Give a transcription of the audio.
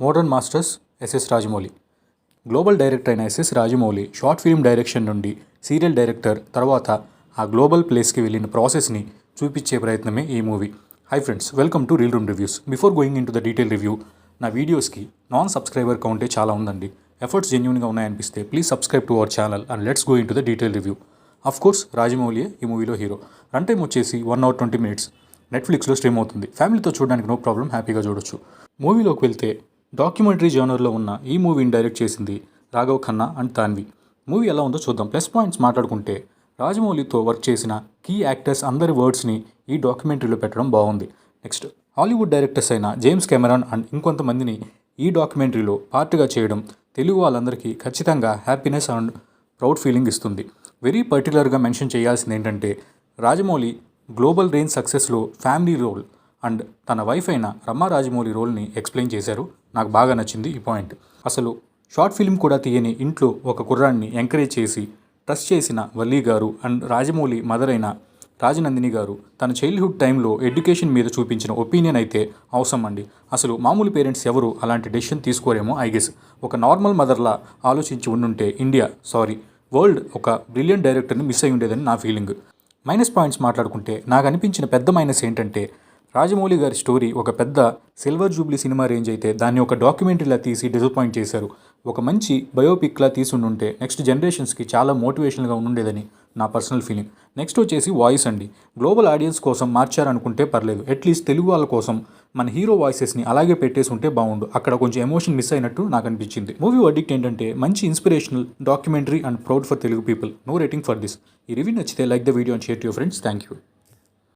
Modern masters SS Rajamouli. Global director అయిన SS Rajamouli short film direction నుండి serial director తర్వాత ఆ గ్లోబల్ ప్లేస్కి వెళ్ళిన ప్రాసెస్ని చూపించే ప్రయత్నమే ఈ movie. Hi friends, welcome to reel room reviews. Before going in to the detail review, నా వీడియోస్కి నాన్ సబ్స్క్రైబర్ కౌంటే చాలా ఉందండి. ఎఫర్ట్స్ జెన్యూన్గా ఉన్నాయనిపిస్తే please subscribe to our channel and let's go in to the detail review. Of course రాజమౌళియే ఈ మూవీలో హీరో. రన్ టైం వచ్చేసి 1 hour 20 minutes. నెట్ఫ్లిక్స్లో స్ట్రీమ్ అవుతుంది. ఫ్యామిలీతో చూడడానికి నో ప్రాబ్లం, హ్యాపీగా చూడొచ్చు. మూవీలోకి వెళ్తే డాక్యుమెంటరీ జోనర్లో ఉన్న ఈ మూవీని డైరెక్ట్ చేసింది రాఘవ్ ఖన్నా అండ్ తాన్వి. మూవీ ఎలా ఉందో చూద్దాం. ప్లస్ పాయింట్స్ మాట్లాడుకుంటే రాజమౌళితో వర్క్ చేసిన కీ యాక్టర్స్ అందరి వర్డ్స్ని ఈ డాక్యుమెంటరీలో పెట్టడం బాగుంది. నెక్స్ట్, హాలీవుడ్ డైరెక్టర్స్ అయిన జేమ్స్ కెమెరాన్ అండ్ ఇంకొంతమందిని ఈ డాక్యుమెంటరీలో పార్ట్గా చేయడం తెలుగు వాళ్ళందరికీ ఖచ్చితంగా హ్యాపీనెస్ అండ్ ప్రౌడ్ ఫీలింగ్ ఇస్తుంది. వెరీ పర్టికులర్గా మెన్షన్ చేయాల్సింది ఏంటంటే రాజమౌళి గ్లోబల్ రేంజ్ సక్సెస్లో ఫ్యామిలీ రోల్ అండ్ తన వైఫ్ అయిన రమ్మా రాజమౌళి రోల్ని ఎక్స్ప్లెయిన్ చేశారు. నాకు బాగా నచ్చింది ఈ పాయింట్. అసలు షార్ట్ ఫిల్మ్ కూడా తీయని ఇంట్లో ఒక కుర్రాన్ని ఎంకరేజ్ చేసి ట్రస్ట్ చేసిన వల్లీ గారు అండ్ రాజమౌళి మదర్ అయిన రాజనందిని గారు తన చైల్డ్హుడ్ టైంలో ఎడ్యుకేషన్ మీద చూపించిన ఒపీనియన్ అయితే అవసరం అండి. అసలు మామూలు పేరెంట్స్ ఎవరు అలాంటి డెసిషన్ తీసుకోరేమో ఐ గెస్. ఒక నార్మల్ మదర్లా ఆలోచించి ఉండుంటే వరల్డ్ ఒక బ్రిలియంట్ డైరెక్టర్ని మిస్ అయి ఉండేదని నా ఫీలింగ్. మైనస్ పాయింట్స్ మాట్లాడుకుంటే నాకు అనిపించిన పెద్ద మైనస్ ఏంటంటే రాజమౌళి గారి స్టోరీ ఒక పెద్ద సిల్వర్ జూబ్లీ సినిమా రేంజ్ అయితే దాన్ని ఒక డాక్యుమెంటరీలా తీసి డిసప్పాయింట్ చేశారు. ఒక మంచి బయోపిక్లా తీసుండుంటే నెక్స్ట్ జనరేషన్స్కి చాలా మోటివేషనల్గా ఉండేదని నా పర్సనల్ ఫీలింగ్. నెక్స్ట్ వచ్చేసి వాయిస్ అండి. గ్లోబల్ ఆడియన్స్ కోసం మార్చారనుకుంటే పర్లేదు, అట్లీస్ట్ తెలుగు వాళ్ళ కోసం మన హీరో వాయిసెస్ని అలాగే పెట్టేసి ఉంటే బాగుండు. అక్కడ కొంచెం ఎమోషన్ మిస్ అయినట్టు నాకు అనిపించింది. మూవీ వర్డిక్ట్ ఏంటంటే మంచి inspirational documentary and proud for Telugu people. No rating for this. ఈ రివ్యూ నచ్చితే like the video and share to your friends. Thank you.